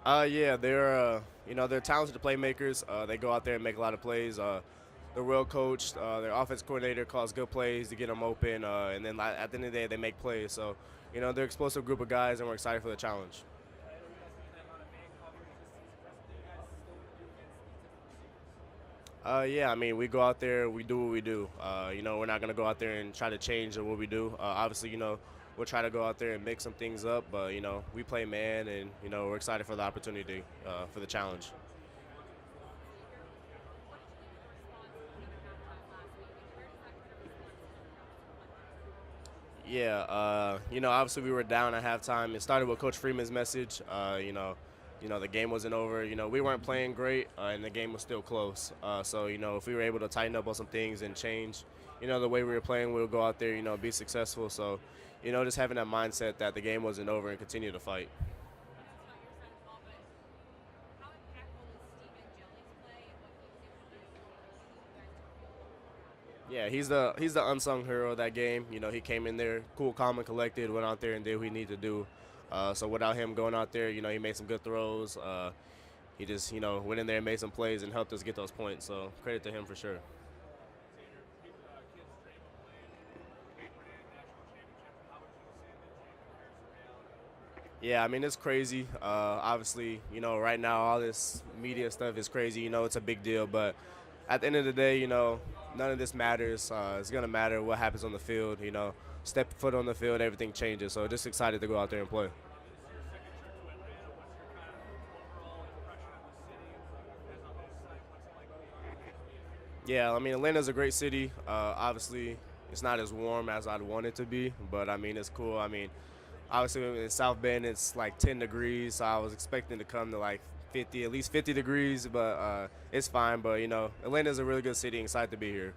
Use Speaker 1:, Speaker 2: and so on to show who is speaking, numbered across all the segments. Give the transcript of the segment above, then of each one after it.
Speaker 1: Yeah, they're talented playmakers. They go out there and make a lot of plays. They're well coached. Their offense coordinator calls good plays to get them open, and then at the end of the day, they make plays. So, they're an explosive group of guys, and we're excited for the challenge. Yeah, I mean, we go out there, we do what we do. We're not gonna go out there and try to change what we do. Obviously, we'll try to go out there and mix some things up, but we play man, and we're excited for the opportunity, for the challenge. Yeah, obviously we were down at halftime. It started with Coach Freeman's message. The game wasn't over. We weren't playing great, and the game was still close. So if we were able to tighten up on some things and change, the way we were playing, we'll go out there, be successful. So, just having that mindset that the game wasn't over and continue to fight. Yeah, he's the unsung hero of that game. He came in there cool, calm, and collected. Went out there and did what he needed to do. So without him going out there, he made some good throws. He just went in there and made some plays and helped us get those points. So credit to him for sure. Yeah, I mean it's crazy. Obviously, right now all this media stuff is crazy. It's a big deal, but at the end of the day, none of this matters. It's gonna matter what happens on the field. Step foot on the field, everything changes. So just excited to go out there and play. Yeah, I mean Atlanta's a great city. Obviously, it's not as warm as I'd want it to be, but I mean it's cool. I mean, obviously in South Bend it's like 10 degrees, so I was expecting to come to like 50, at least 50 degrees, but it's fine. But Atlanta's a really good city. Excited to be here.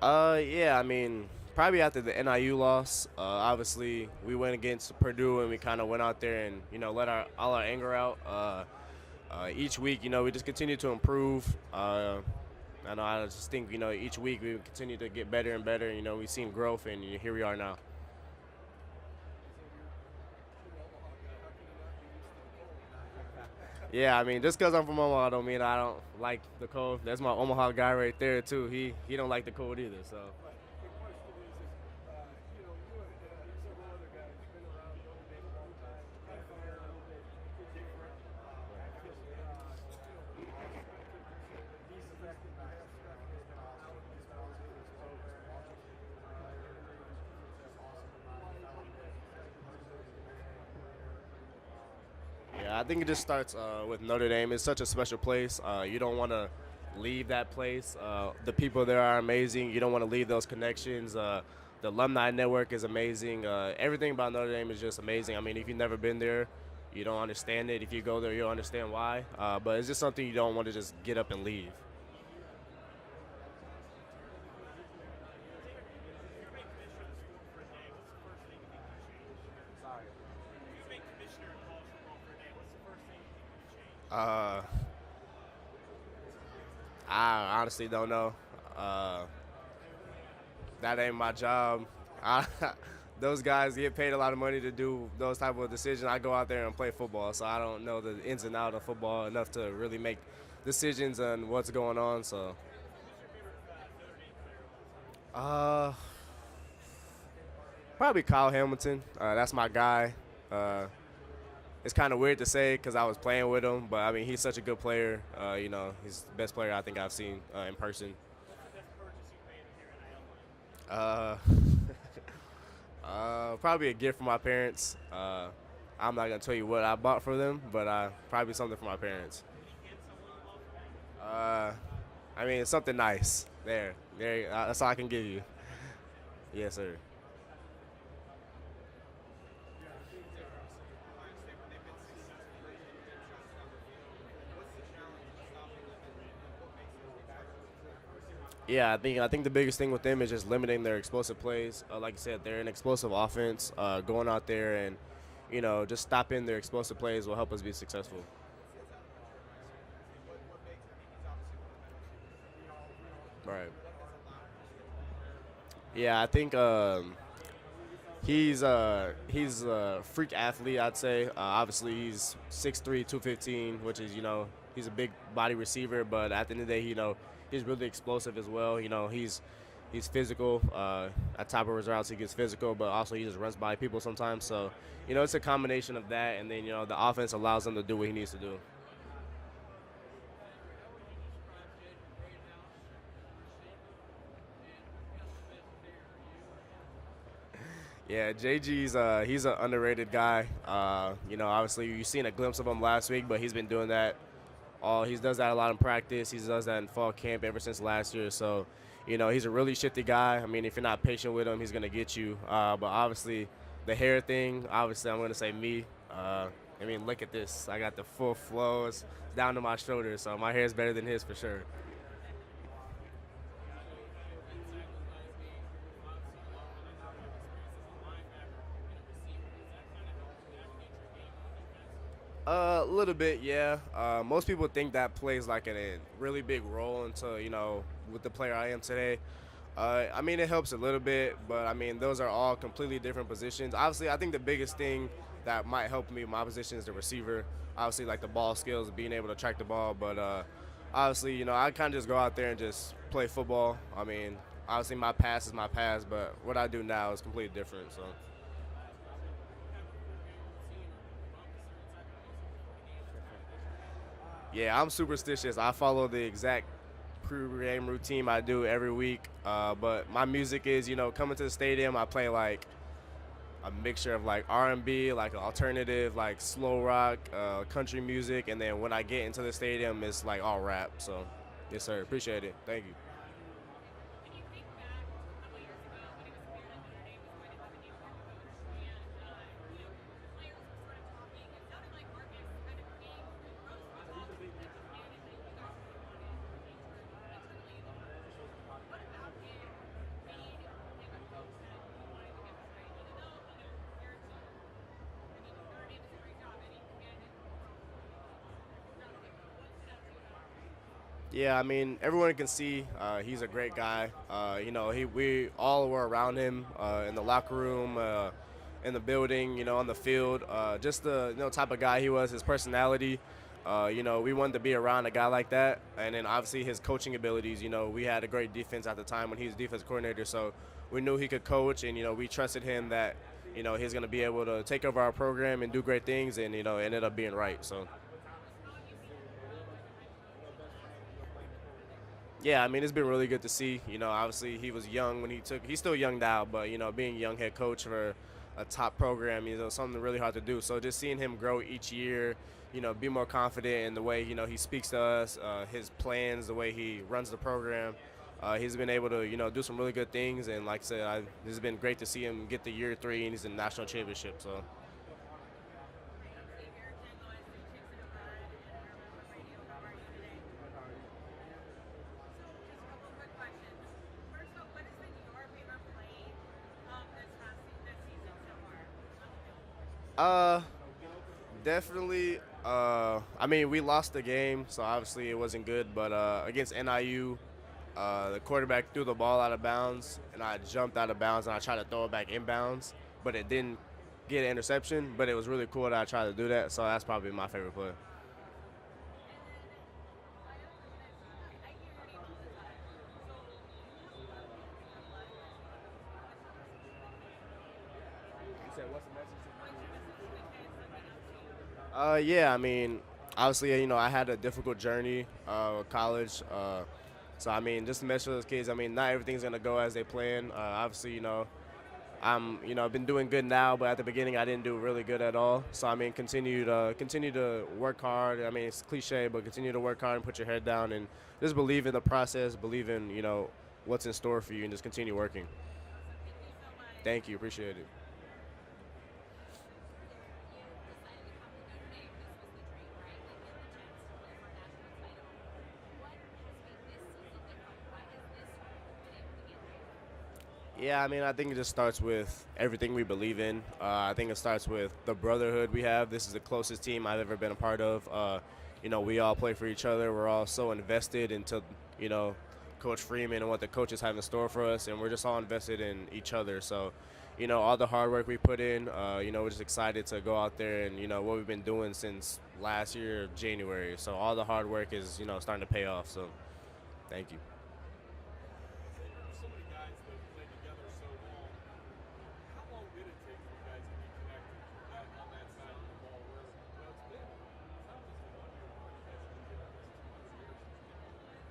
Speaker 1: Yeah, I mean, probably after the NIU loss, obviously we went against Purdue and we kind of went out there and let our all our anger out. Each week, we just continue to improve. I just think each week we continue to get better and better. We've seen growth, and here we are now. Yeah, I mean, just because I'm from Omaha, don't mean I don't like the cold. That's my Omaha guy right there too. He don't like the cold either. So. Yeah, I think it just starts with Notre Dame. It's such a special place. You don't want to leave that place. The people there are amazing. You don't want to leave those connections. The alumni network is amazing. Everything about Notre Dame is just amazing. I mean, if you've never been there, you don't understand it. If you go there, you'll understand why. But it's just something you don't want to just get up and leave. Uh, I honestly don't know. Uh, that ain't my job. I, those guys get paid a lot of money to do those type of decisions. I go out there and play football, so I don't know the ins and outs of football enough to really make decisions on what's going on. So, uh, probably Kyle Hamilton. That's my guy. Uh, it's kind of weird to say because I was playing with him, but I mean he's such a good player. He's the best player I think I've seen in person. Uh, Probably a gift from my parents. I'm not gonna tell you what I bought for them, but probably something for my parents. Uh, I mean, it's something nice. There. That's all I can give you. Yes, sir. Yeah, I think the biggest thing with them is just limiting their explosive plays. Like I said, they're an explosive offense. Going out there and just stopping their explosive plays will help us be successful. Right. Yeah, I think He's a freak athlete, I'd say. Obviously, he's 6'3", 215, which is he's a big body receiver. But at the end of the day, he's really explosive as well. He's physical. At top of his routes, he gets physical, but also he just runs by people sometimes. So it's a combination of that, and then the offense allows him to do what he needs to do. Yeah, JG's he's an underrated guy. Obviously you've seen a glimpse of him last week, but he's been doing that all. He does that a lot in practice. He does that in fall camp ever since last year. So, he's a really shifty guy. I mean, if you're not patient with him, he's gonna get you. But obviously, the hair thing. Obviously, I'm gonna say me. I mean, look at this. I got the full flows down to my shoulders, so my hair is better than his for sure. A little bit, yeah. Most people think that plays like a really big role into with the player I am today. I mean, it helps a little bit, but I mean, those are all completely different positions. Obviously, I think the biggest thing that might help me in my position is the receiver. Obviously, like the ball skills, being able to track the ball. But obviously, I kind of just go out there and just play football. I mean, obviously, my past is my past, but what I do now is completely different. So. Yeah, I'm superstitious. I follow the exact pre-game routine I do every week. But my music is, coming to the stadium, I play like a mixture of like R&B, like alternative, like slow rock, country music, and then when I get into the stadium, it's like all rap. So, yes, sir. Appreciate it. Thank you. Yeah, I mean, everyone can see he's a great guy. We all were around him in the locker room, in the building, on the field. Just the type of guy he was, his personality. We wanted to be around a guy like that, and then obviously his coaching abilities. We had a great defense at the time when he was defense coordinator, so we knew he could coach, and we trusted him that he's going to be able to take over our program and do great things, and ended up being right. So. Yeah, I mean, it's been really good to see. Obviously he was young when he's still young now, but, being a young head coach for a top program, something really hard to do. So just seeing him grow each year, be more confident in the way, he speaks to us, his plans, the way he runs the program. He's been able to, do some really good things. And like I said, it's been great to see him get to year 3 and he's in the national championship. So. Uh, Definitely. I mean, we lost the game, so obviously it wasn't good. But against NIU, the quarterback threw the ball out of bounds, and I jumped out of bounds, and I tried to throw it back inbounds, but it didn't get an interception. But it was really cool that I tried to do that, so that's probably my favorite play. Yeah, I mean, obviously, I had a difficult journey with college. So, I mean, just to mess with those kids, I mean, not everything's going to go as they plan. Obviously, I've been doing good now, but at the beginning, I didn't do really good at all. So, I mean, continue to work hard. I mean, it's cliche, but continue to work hard and put your head down and just believe in the process, believe in, what's in store for you, and just continue working. Thank you. Appreciate it. Yeah, I mean, I think it just starts with everything we believe in. I think it starts with the brotherhood we have. This is the closest team I've ever been a part of. We all play for each other. We're all so invested into, you know, Coach Freeman and what the coaches have in store for us, and we're just all invested in each other. So, all the hard work we put in. We're just excited to go out there and what we've been doing since last year, January. So all the hard work is starting to pay off. So thank you.
Speaker 2: So many guys that played together so long. How long did it take for you guys to get connected on that side of the ball? Where it's been not just a 1 year, but you guys have been doing this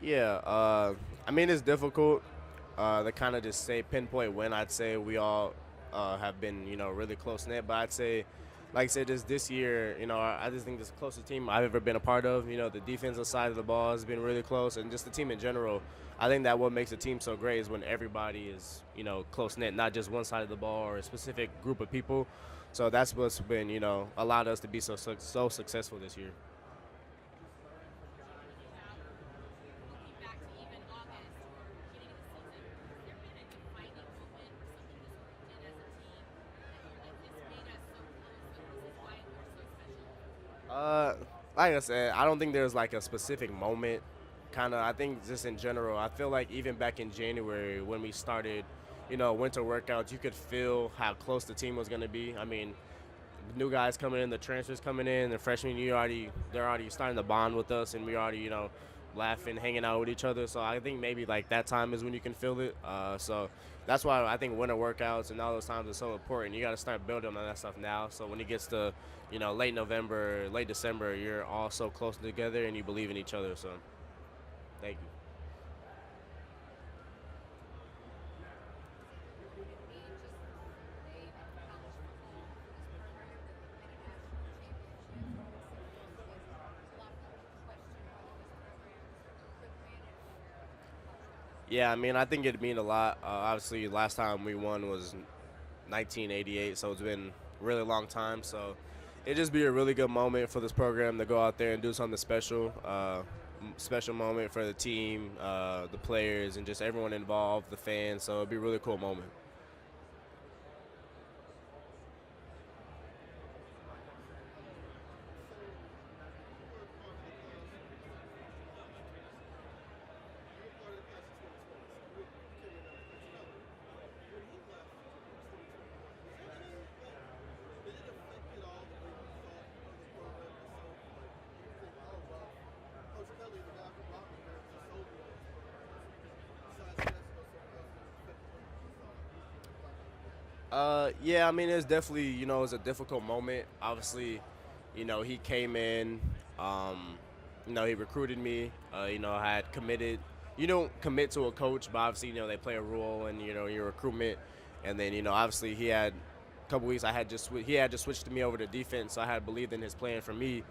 Speaker 2: 2 years.
Speaker 1: Yeah, I mean it's difficult to kind of just say pinpoint when. I'd say we all have been really close knit, but I'd say, like I said, just this year, I just think this is the closest team I've ever been a part of. The defensive side of the ball has been really close, and just the team in general. I think that what makes a team so great is when everybody is close knit, not just one side of the ball or a specific group of people. So that's what's been allowed us to be so successful this year.
Speaker 3: Looking back to even August or beginning of the season, has there been a defining moment or something this group did as a team that you're like, this made us so close and this is why we're so special?
Speaker 1: Uh, like I said, I don't think there's like a specific moment. Kind of, I think just in general, I feel like even back in January when we started, winter workouts, you could feel how close the team was going to be. I mean, new guys coming in, the transfers coming in, the freshmen, they're already starting to bond with us, and we already, laughing, hanging out with each other. So I think maybe like that time is when you can feel it. So that's why I think winter workouts and all those times are so important. You got to start building on that stuff now. So when it gets to, late November, late December, you're all so close together and you believe in each other. So thank you.
Speaker 3: It being just name of college football for this program, the international championship, there's a lot of people question whether this program could manage college football.
Speaker 1: Yeah, I mean, I think it'd mean a lot. Obviously, last time we won was 1988, so it's been a really long time. So it'd just be a really good moment for this program to go out there and do something special. Special moment for the team, the players, and just everyone involved, the fans. So it'd be a really cool moment. Yeah, I mean, it's definitely, it's a difficult moment. Obviously, he came in, he recruited me, I had committed. You don't commit to a coach, but obviously, they play a role in, your recruitment. And then, obviously, he had a couple weeks, he had just switched me over to defense, so I had believed in his plan for me.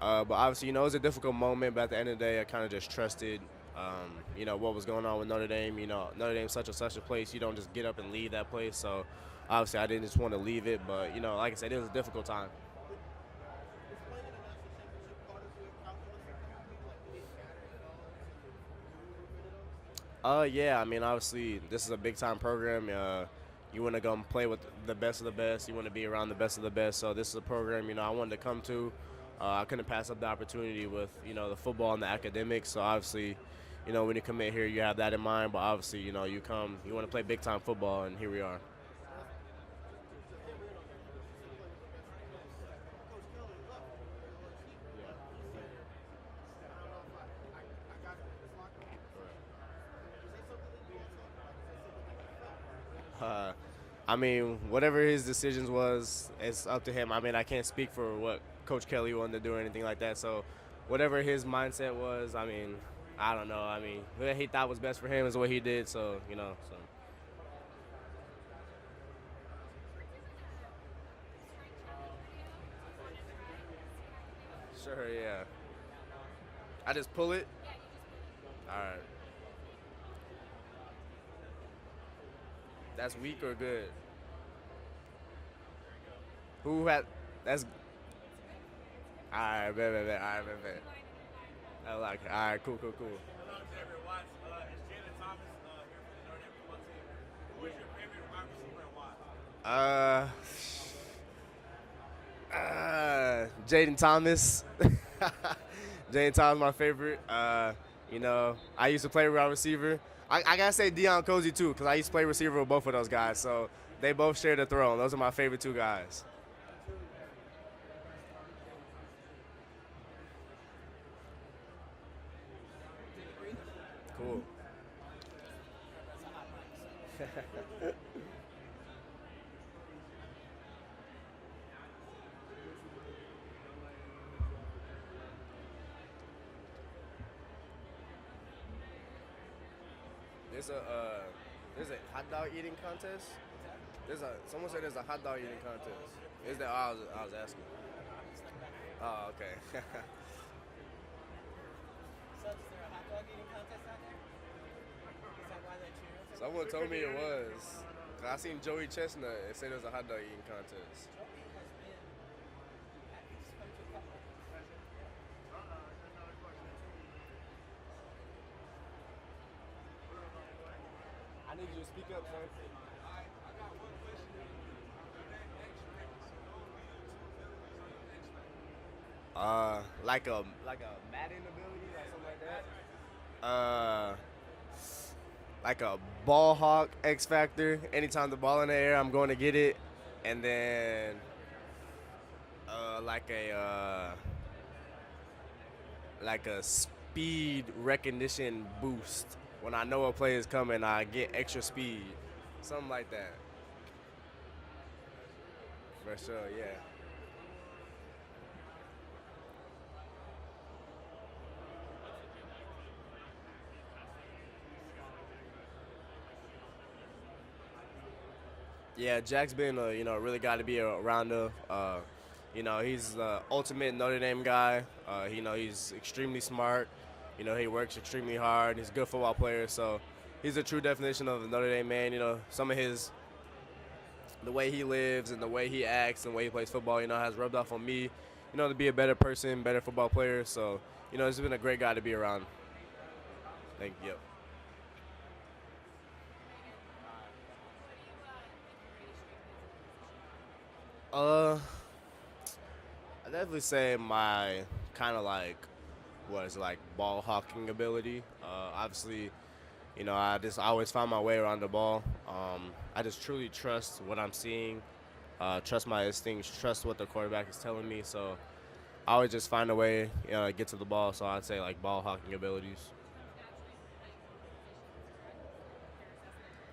Speaker 1: But obviously, it was a difficult moment, but at the end of the day, I kind of just trusted, what was going on with Notre Dame. Notre Dame's such a place. You don't just get up and leave that place. So obviously, I didn't just want to leave it. But, like I said, it was a difficult time. Yeah, I mean, obviously, this is a big time program. You want to go and play with the best of the best. You want to be around the best of the best. So this is a program, I wanted to come to. I couldn't pass up the opportunity with, the football and the academics. So obviously, when you commit here, you have that in mind. But obviously, you come, you want to play big time football, and here we are. Uh, I mean, whatever his decisions was, it's up to him. I mean, I can't speak for what Coach Kelly wanted to do or anything like that. So, whatever his mindset was, I mean, I don't know. I mean, what he thought was best for him is what he did. So, so sure, yeah. I just pull it. All right, that's weak or good. Who had? That's all right. Bet. All right, bet. I like it. All right, cool.
Speaker 2: Hello, Xavier Watts. It's Jalen Thomas here for the Notre Dame football team. Who is your favorite wide receiver and why?
Speaker 1: Uh, Jaden Thomas. Jaden Thomas, my favorite. I used to play wide receiver. I gotta say Deion Cozy too, because I used to play receiver with both of those guys. So They both share the throne. Those are my favorite two guys. Cool. There's a hot dog eating contest. Someone said there's a hot dog eating contest. Is that? I was asking. Oh, okay.
Speaker 4: So is there a hot dog eating contest out there? Is that why they cheer?
Speaker 1: Someone told me it was. I seen Joey Chestnut and said there's a hot dog eating contest.
Speaker 4: Joey has been. He's come to a couple.
Speaker 1: I need you to speak up, son. Like a Madden ability, like something like that. Like a ball hawk X factor. Anytime the ball in the air, I'm going to get it, and then like a speed recognition boost. When I know a play is coming, I get extra speed, something like that. For sure, yeah. Yeah, Jack's been really got to be around him. He's the ultimate Notre Dame guy. He's extremely smart. He works extremely hard. He's a good football player. So he's a true definition of a Notre Dame man. Some of the way he lives and the way he acts and the way he plays football, has rubbed off on me, to be a better person, better football player. So, he's been a great guy to be around. Thank you. I definitely say my kind of ball hawking ability. Obviously, I always find my way around the ball. I just truly trust what I'm seeing, trust my instincts, trust what the quarterback is telling me. So I always just find a way, to get to the ball. So I'd say ball hawking abilities.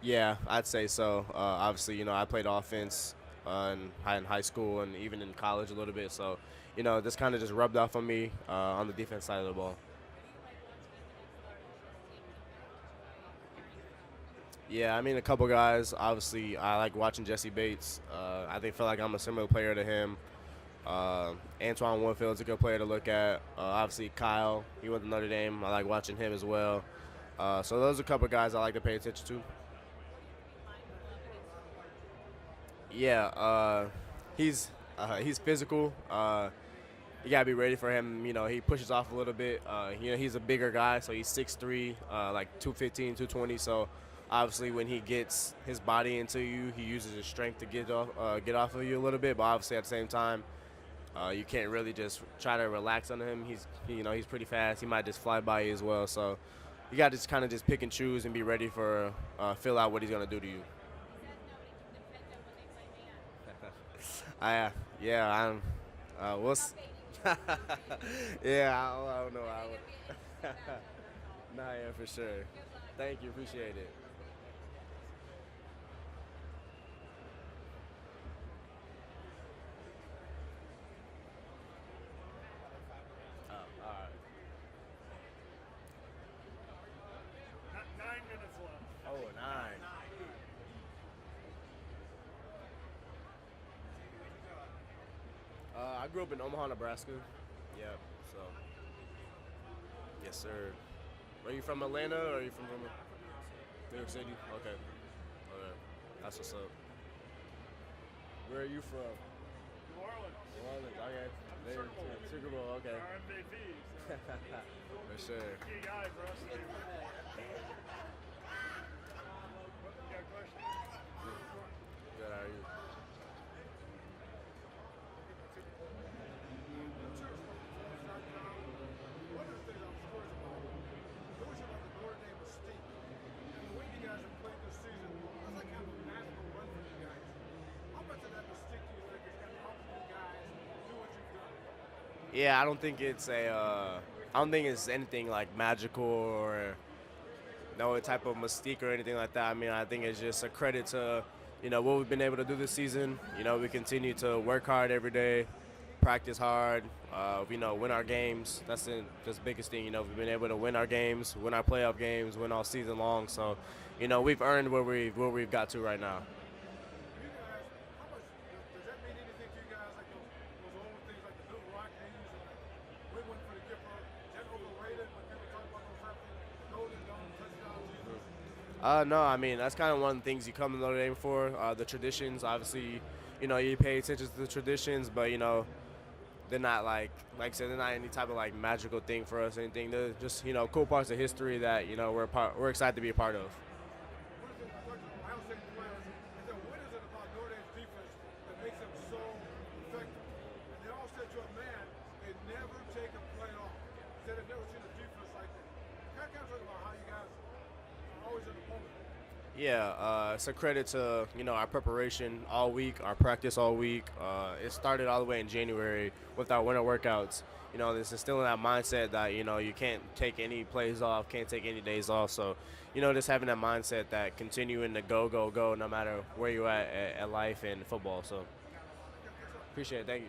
Speaker 1: Yeah, I'd say so. Obviously, I played offense in high school and even in college a little bit. So, this kind of just rubbed off on me on the defense side of the ball. Yeah, I mean, a couple guys. Obviously, I like watching Jesse Bates. Feel like I'm a similar player to him. Antoine Winfield's a good player to look at. Obviously, Kyle, he went to Notre Dame. I like watching him as well. So those are a couple guys I like to pay attention to. Yeah, he's physical. You gotta be ready for him. He pushes off a little bit. He's a bigger guy, so he's 6'3", like 215, 220. So obviously, when he gets his body into you, he uses his strength to get off of you a little bit. But obviously, at the same time, you can't really just try to relax on him. He's pretty fast. He might just fly by you as well. So you got to just kind of just pick and choose and be ready for fill out what he's gonna do to you. We'll yeah, I don't know. Nah, yeah, for sure. Thank you, appreciate it. All right.
Speaker 2: 9 minutes left.
Speaker 1: Oh, 9. I grew up in Omaha, Nebraska. Yep. So. Yes, sir. Are you from Atlanta or are you from New York City? Okay. Okay. That's what's up. Where are you from?
Speaker 2: New Orleans.
Speaker 1: New Orleans. Okay. There. Super Bowl. Okay.
Speaker 2: Our MVP. So.
Speaker 1: For sure.
Speaker 2: Key guy for us. You got a question?
Speaker 1: Good. How are you?
Speaker 2: One of the things I'm curious about, what was about the Notre Dame mistake? And the way you guys have played this season, that's like kind of a national run for you guys.
Speaker 1: Yeah, I don't think it's anything like magical or no type of mystique or anything like that. I mean, I think it's just a credit to, what we've been able to do this season. We continue to work hard every day, practice hard, win our games. That's the biggest thing. We've been able to win our games, win our playoff games, win all season long. So, we've earned where we've got to right now.
Speaker 2: You guys, how much does that mean anything to you guys? Like those old things, like the Little Rock days, or like win one for the Gipper. Is that overrated when people talk about those type of golden dome touchdowns?
Speaker 1: No, I mean that's kind of one of the things you come to Notre Dame for. The traditions, obviously, you pay attention to the traditions, but they're not like I said, they're not any type of like magical thing for us. Or anything. They're just cool parts of history that we're excited to be a part of.
Speaker 2: What is it? I talked to Ohio State players. I said, what is it about Notre Dame's defense that makes them so effective? And they all said to a man, they never take a play off. They said they've never seen a defense like that. Kind of talk about how you guys are always in the moment.
Speaker 1: Yeah, it's a credit to our preparation all week, our practice all week. It started all the way in January with our winter workouts. This instilling that mindset that you can't take any plays off, can't take any days off. So, just having that mindset that continuing to go no matter where you're at life and football. So, appreciate it. Thank you.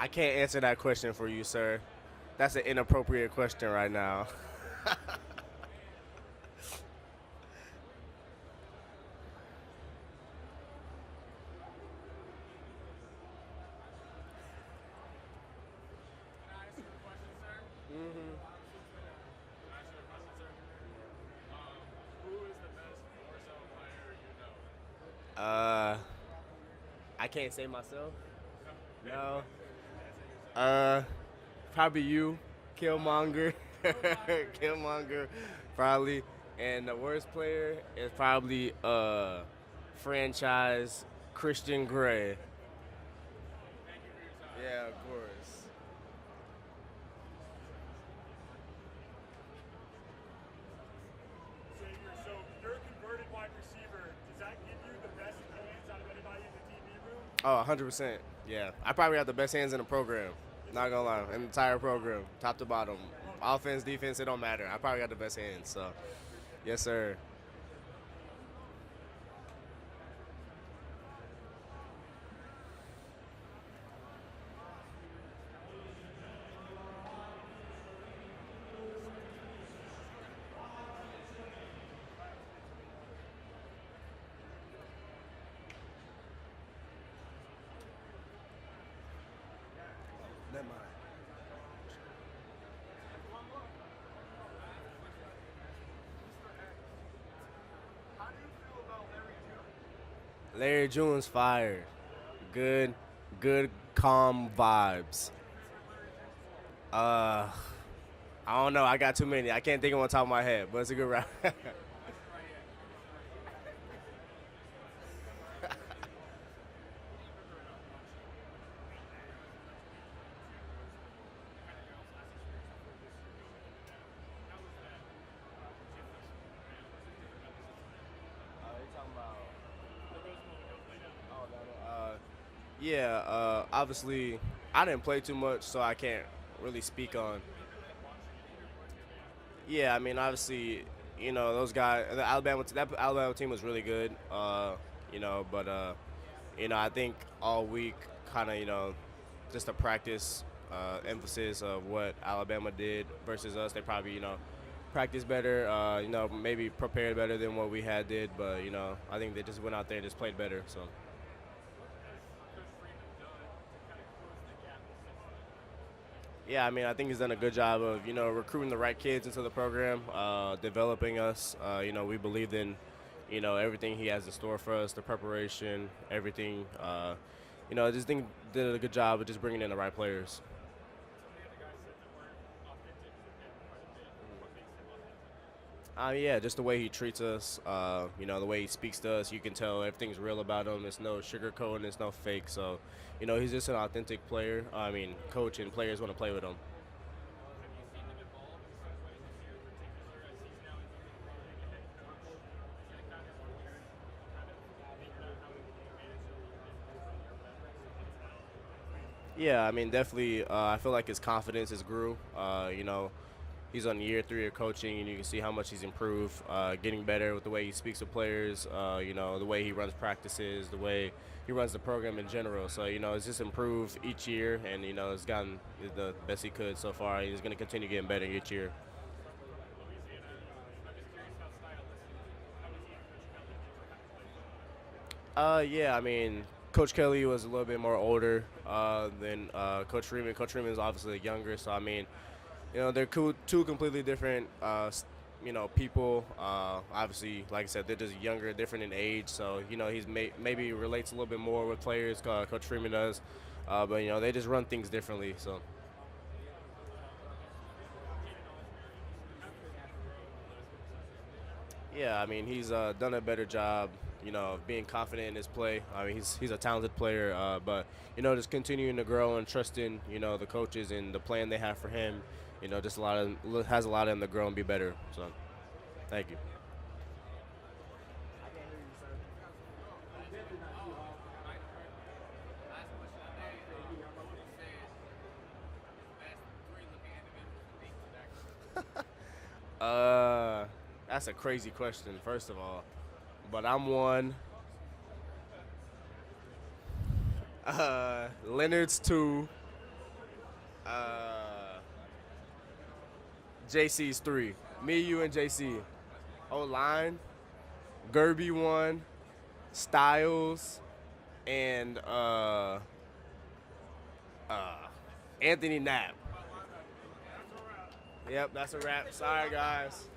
Speaker 1: I can't answer that question for you, sir. That's an inappropriate question right now.
Speaker 2: Can I ask you a question, sir? Can I ask you a question, sir? Who is the best Orso player you know?
Speaker 1: Uh, I can't say myself. No. Probably you, Killmonger, Killmonger, probably. And the worst player is probably franchise Christian Gray.
Speaker 2: Thank you for your time.
Speaker 1: Yeah, of course.
Speaker 2: Xavier, so you're a converted wide receiver. Does that give you the best hands out of anybody in the TV room?
Speaker 1: Oh, 100%. Yeah, I probably have the best hands in the program. Not gonna lie, in the entire program, top to bottom, offense, defense, it don't matter. I probably got the best hands. So, yes, sir. Never mind.
Speaker 2: How do you feel about Larry June?
Speaker 1: Larry June's fired. Good, calm vibes. Uh, I don't know. I got too many. I can't think of on top of my head, but it's a good round. Yeah, obviously, I didn't play too much, so I can't really speak on. Yeah, I mean, obviously, those guys, that Alabama team was really good. But I think all week, kind of, just a practice emphasis of what Alabama did versus us. They probably, practiced better. Maybe prepared better than what we had did. But I think they just went out there and just played better. So. Yeah, I mean, I think he's done a good job of, recruiting the right kids into the program, developing us. We believed in, everything he has in store for us, the preparation, everything. I just think did a good job of just bringing in the right players.
Speaker 2: Some of the other guys said that weren't authentic to
Speaker 1: Yeah, just the way he treats us, the way he speaks to us, you can tell everything's real about him. There's no sugarcoating, there's no fake. So, he's just an authentic player. I mean, coach and players want to play with him.
Speaker 2: Have you seen them evolve in some way this year in particular as he's now becoming more like a head coach? Is that kind of what you're kind of thinking about how he can manage your veterans and his talent?
Speaker 1: Yeah, I mean, definitely. I feel like his confidence has grew. He's on year 3 of coaching, and you can see how much he's improved, getting better with the way he speaks with players, the way he runs practices, the way he runs the program in general. So, it's just improved each year, and, it's gotten the best he could so far. He's going to continue getting better each year.
Speaker 2: Louisiana, I'm just curious how stylistic, how is he and Coach Kelly kind of
Speaker 1: Yeah, I mean, Coach Kelly was a little bit more older than Coach Freeman. Coach Freeman is obviously younger, so, I mean, they're two completely different, people. Obviously, like I said, they're just younger, different in age. So, he's maybe relates a little bit more with players. Coach Freeman does, but they just run things differently. So, yeah, I mean, he's done a better job, of being confident in his play. I mean, he's a talented player, but just continuing to grow and trusting, the coaches and the plan they have for him. Just has a lot of him to grow and be better. So, thank you.
Speaker 4: Last question of the day. You said best 3 looking individuals to beat today.
Speaker 1: That's a crazy question, first of all, but I'm one. Leonard's 2. JC's 3. Me, you, and JC. O line, Gerby 1, Styles, and Anthony Knapp. Yep, that's a wrap. Sorry, guys.